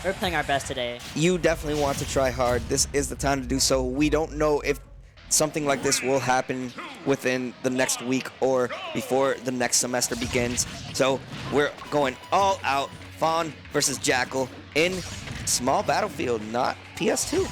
We're playing our best today. You definitely want to try hard. This is the time to do so. We don't know if something like this will happen within the next week or before the next semester begins. So we're going all out. Fawn versus Jakal in small battlefield, not PS2.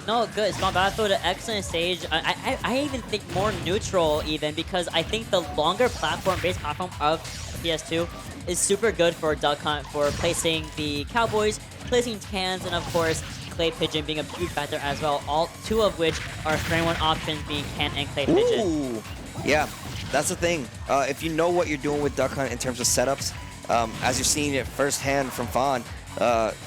No, good. Small Battlefield, an excellent stage. I even think more neutral even because I think the longer platform-based platform of PS2 is super good for Duck Hunt for placing the Cowboys, placing cans, and of course Clay Pigeon being a huge factor as well. All two of which are frame one options being can and Clay Pigeon. Ooh, yeah, that's the thing. If you know what you're doing with Duck Hunt in terms of setups, as you're seeing it firsthand from Fawn,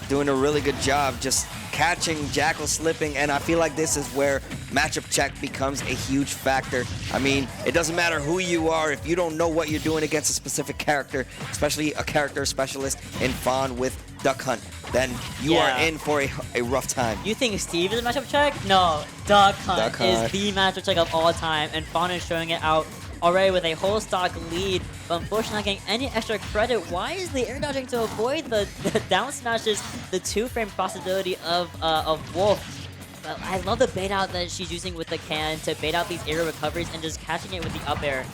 doing a really good job just catching Jakal slipping, and I feel like this is where matchup check becomes a huge factor. I mean, it doesn't matter who you are, if you don't know what you're doing against a specific character, especially a character specialist in Fawn with Duck Hunt, then you are in for a rough time. You think Steve is a matchup check? No, Duck Hunt is the matchup check of all time, and Fawn is showing it out already with a whole stock lead, but unfortunately not getting any extra credit. Why is the air dodging to avoid the down smashes, the two-frame possibility of Wolf? But I love the bait out that she's using with the can to bait out these aerial recoveries and just catching it with the up air.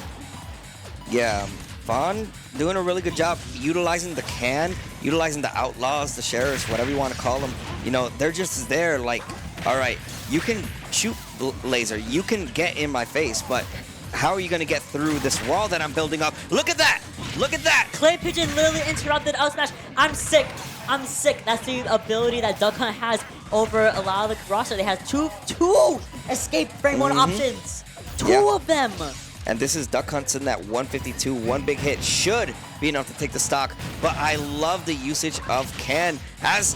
Yeah, Fawn doing a really good job utilizing the can, utilizing the outlaws, the sheriffs, whatever you want to call them. You know, they're just there like, all right, you can shoot laser, you can get in my face, but how are you going to get through this wall that I'm building up? Look at that! Look at that! Clay Pigeon literally interrupted up smash. I'm sick. I'm sick. That's the ability that Duck Hunt has over a lot of the roster. They have two escape frame one options. Two of them. And this is Duck Hunt sitting at 152. One big hit should be enough to take the stock. But I love the usage of Can as,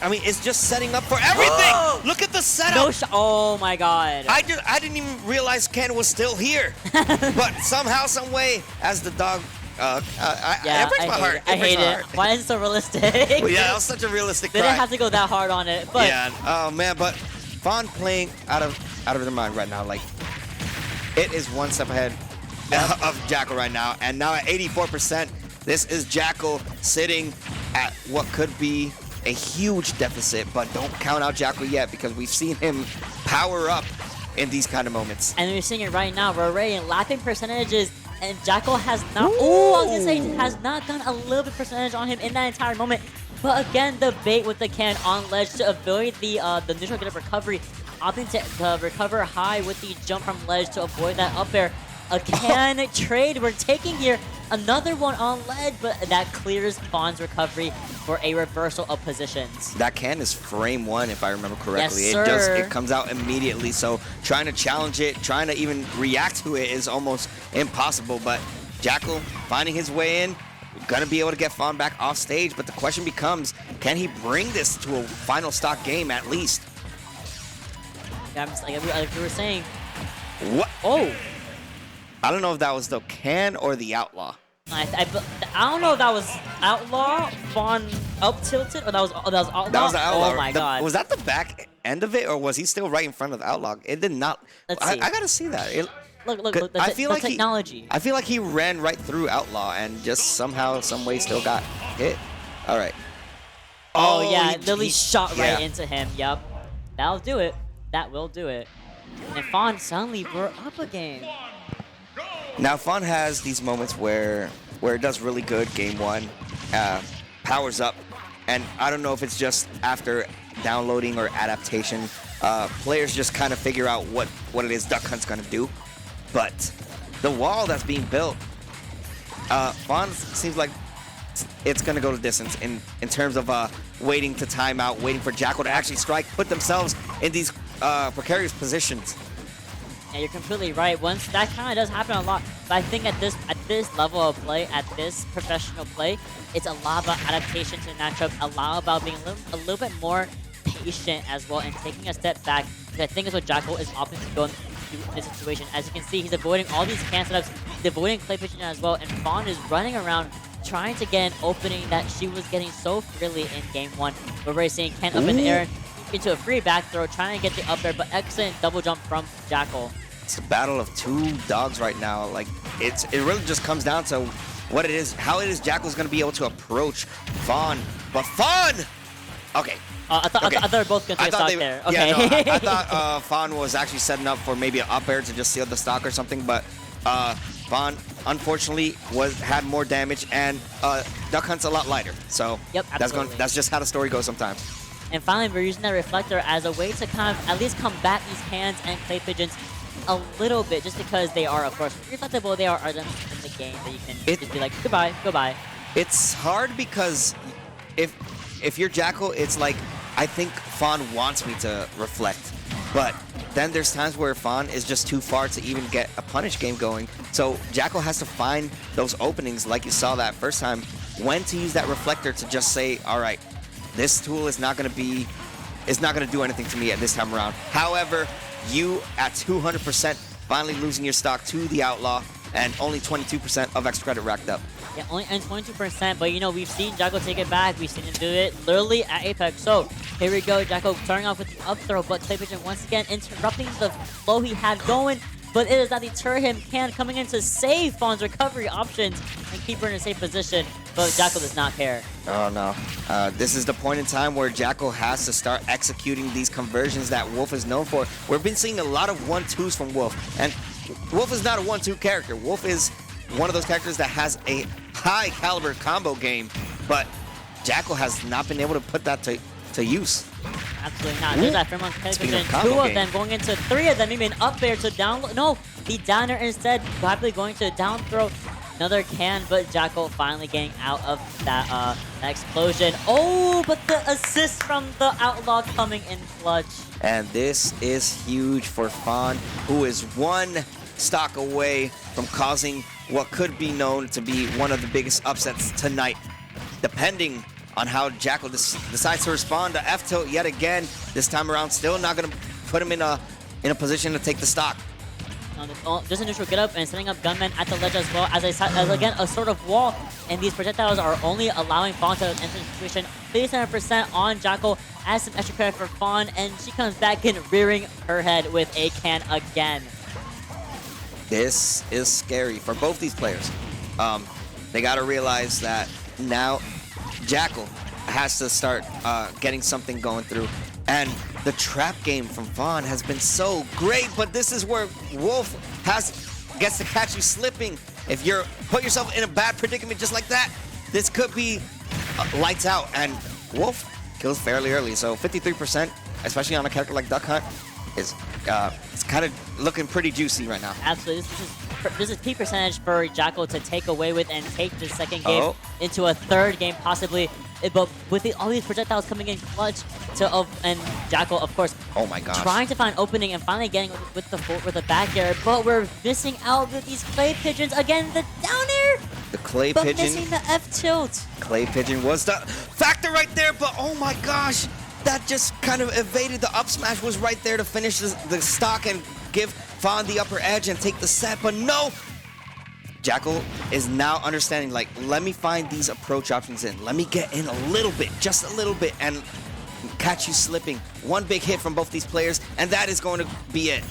I mean, it's just setting up for everything. Look at the setup. No shot. Oh my God. I didn't even realize Can was still here. But somehow, some way, as the dog, it breaks my heart. I hate it. Why is it so realistic? Well, yeah, that was such a realistic cry. They didn't have to go that hard on it. But yeah. Oh man, but Fawn playing out of their mind right now. Like, it is one step ahead of Jakal right now, and now at 84%, this is Jakal sitting at what could be a huge deficit, but don't count out Jakal yet because we've seen him power up in these kind of moments. And we're seeing it right now. We're already in lapping percentages, and Jakal has not. Oh, I was gonna say has not done a little bit percentage on him in that entire moment. But again, the bait with the can on ledge to avoid the neutral get up recovery, opting to recover high with the jump from ledge to avoid that up air. A can trade we're taking here. Another one on ledge, but that clears Fawn's recovery for a reversal of positions. That can is frame one, if I remember correctly. Yes, sir. It comes out immediately, so trying to challenge it, trying to even react to it is almost impossible. But Jakal finding his way in, gonna be able to get Fawn back off stage, but the question becomes, can he bring this to a final stock game at least? Yeah, like we were saying. What? Oh. I don't know if that was the can or the outlaw. I don't know if that was outlaw, Fawn up tilted, or that was outlaw. That was the outlaw. Oh my God. Was that the back end of it, or was he still right in front of the outlaw? It did not. Let's see. I gotta see that. Look, I feel like technology. I feel like he ran right through outlaw and just somehow, some way, still got hit. All right. Oh yeah, Lily shot right into him. Yep, that'll do it. That will do it. And Fawn suddenly we're up again. Now Fawn has these moments where it does really good. Game one, powers up, and I don't know if it's just after downloading or adaptation, players just kind of figure out what it is Duck Hunt's gonna do. But the wall that's being built, Fawn seems like it's gonna go the distance in terms of waiting to time out, waiting for Jakal to actually strike, put themselves in these precarious positions. Yeah, you're completely right. Once that kind of does happen a lot, but I think at this level of play, at this professional play, it's a lot about adaptation to the matchup, a lot about being a little bit more patient as well, and taking a step back. Because I think is what Jakal is opting to go in this situation. As you can see, he's avoiding all these can setups, he's avoiding Clay Pigeon as well, and Fawn is running around trying to get an opening that she was getting so freely in game one. We're already seeing Ken up in the air into a free back throw, trying to get the up air, but excellent double jump from Jakal. It's a battle of two dogs right now. Like, it really just comes down to what it is, how it is Jakal's going to be able to approach Fawn. But Fawn Okay. I thought they were both going to stock there. Okay. Yeah, no, I thought Fawn was actually setting up for maybe an up air to just seal the stock or something, but Fawn unfortunately had more damage, and Duck Hunt's a lot lighter. So yep, that's just how the story goes sometimes. And finally, we're using that reflector as a way to kind of at least combat these cans and clay pigeons a little bit, just because they are, of course, reflectable. They are items in the game that you can just be like, goodbye, goodbye. It's hard because if you're Jakal, it's like, I think Fawn wants me to reflect, but then there's times where Fawn is just too far to even get a punish game going. So Jakal has to find those openings, like you saw that first time, when to use that reflector to just say, all right, this tool is not going to do anything to me at this time around. However, you at 200% finally losing your stock to the Outlaw, and only 22% of extra credit racked up. Yeah, only and 22%, but we've seen Jakal take it back. We've seen him do it literally at Apex. So here we go, Jakal starting off with the up throw, but Clay Pigeon once again interrupting the flow he had going. But it does not deter him. Can coming in to save Fawn's recovery options and keep her in a safe position, but Jakal does not care. Oh no. This is the point in time where Jakal has to start executing these conversions that Wolf is known for. We've been seeing a lot of 1-2s from Wolf, and Wolf is not a 1-2 character. Wolf is one of those characters that has a high caliber combo game, but Jakal has not been able to put that to use. Absolutely not. There's that Fremont Pigeon. Two of them going into three of them. Maybe an up air to down. No, the downer instead. Happily going to down throw. Another can, but Jakal finally getting out of that explosion. Oh, but the assist from the Outlaw coming in clutch. And this is huge for Fawn, who is one stock away from causing what could be known to be one of the biggest upsets tonight, depending on how Jakal decides to respond to F-tilt yet again. This time around, still not going to put him in a position to take the stock. Just a neutral get up and setting up Gunman at the ledge as well as again a sort of wall, and these projectiles are only allowing Fawn to enter the situation. 37% on Jakal, adds some extra credit for Fawn, and she comes back in rearing her head with a can again. This is scary for both these players. They got to realize that now Jakal has to start getting something going through. And the trap game from Fawn has been so great, but this is where Wolf gets to catch you slipping. If you're put yourself in a bad predicament just like that, this could be lights out. And Wolf kills fairly early, so 53%, especially on a character like Duck Hunt, is it's kind of looking pretty juicy right now. Absolutely. This is peak percentage for Jakal to take away with and take the second game into a third game possibly. But with all these projectiles coming in clutch and Jakal, of course, oh my gosh, trying to find opening and finally getting with the back air, but we're missing out with these clay pigeons again. The down air, the clay but pigeon, missing the F tilt. Clay pigeon was the factor right there, but oh my gosh, that just kind of evaded the up smash. Was right there to finish the stock and give Fawn the upper edge and take the set, but no. Jakal is now understanding, like, let me find these approach options in. Let me get in a little bit, just a little bit, and catch you slipping. One big hit from both these players, and that is going to be it.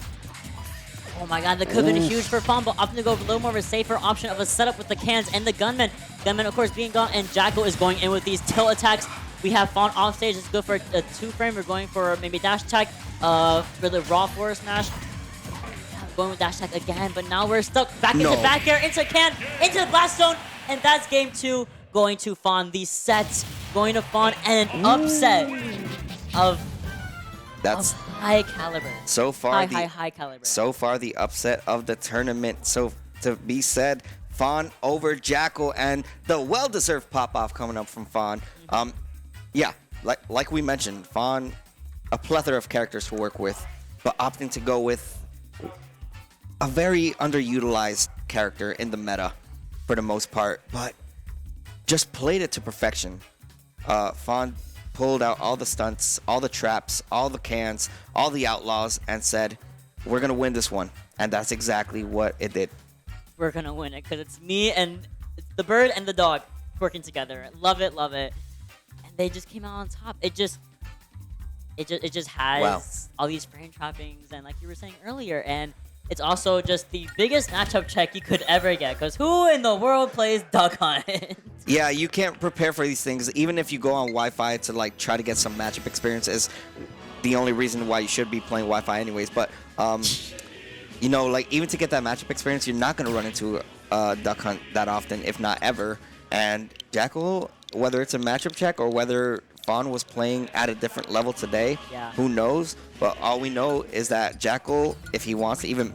Oh my god, that could have been huge for Fawn, but opting to go for a little more of a safer option of a setup with the cans and the Gunman. Gunman, of course, being gone, and Jakal is going in with these tilt attacks. We have Fawn off stage. Let's go for a 2-frame. We're going for maybe dash attack for the raw forward smash. Going with dash attack again, but now we're stuck back into back air, into can, into the blast zone, and that's game 2 going to Fawn. The set going to Fawn, and an upset of high caliber. So far, high caliber. So far, the upset of the tournament. So to be said, Fawn over Jakal, and the well-deserved pop-off coming up from Fawn. Yeah, like we mentioned, Fawn, a plethora of characters to work with, but opting to go with a very underutilized character in the meta for the most part, but just played it to perfection. Fawn pulled out all the stunts, all the traps, all the cans, all the outlaws, and said, we're going to win this one. And that's exactly what it did. We're going to win it because it's me and it's the bird and the dog working together. Love it, love it. And they just came out on top. It just has all these frame trappings and like you were saying earlier, and it's also just the biggest matchup check you could ever get. Because who in the world plays Duck Hunt? Yeah, you can't prepare for these things. Even if you go on Wi-Fi to like try to get some matchup experience, is the only reason why you should be playing Wi-Fi anyways. But you know, like even to get that matchup experience, you're not gonna run into Duck Hunt that often, if not ever. And Jakal, whether it's a matchup check or whether Fawn was playing at a different level today, Yeah. who knows? But all we know is that Jakal, if he wants to even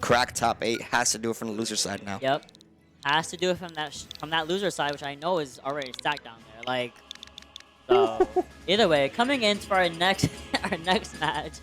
crack top 8, has to do it from the loser side now. Yep. Has to do it from that loser side, which I know is already stacked down there. Like, so either way, coming in for our next match.